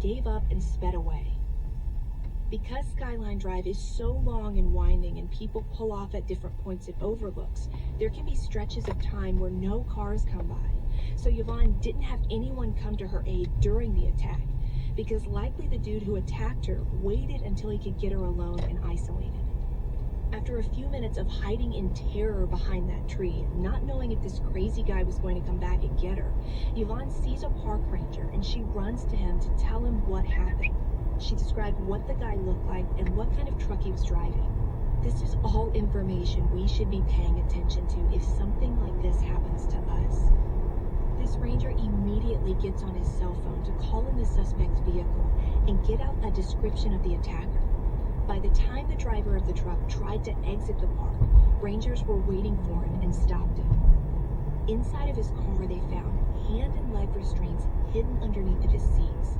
gave up and sped away. Because Skyline Drive is so long and winding and people pull off at different points it overlooks, there can be stretches of time where no cars come by. So Yvonne didn't have anyone come to her aid during the attack, because likely the dude who attacked her waited until he could get her alone and isolated. After a few minutes of hiding in terror behind that tree, not knowing if this crazy guy was going to come back and get her, Yvonne sees a park ranger and she runs to him to tell him what happened. She described what the guy looked like and what kind of truck he was driving. This is all information we should be paying attention to if something like this happens to us. This ranger immediately gets on his cell phone to call in the suspect's vehicle and get out a description of the attacker. By the time the driver of the truck tried to exit the park, rangers were waiting for him and stopped him. Inside of his car, they found hand and leg restraints hidden underneath of his seats.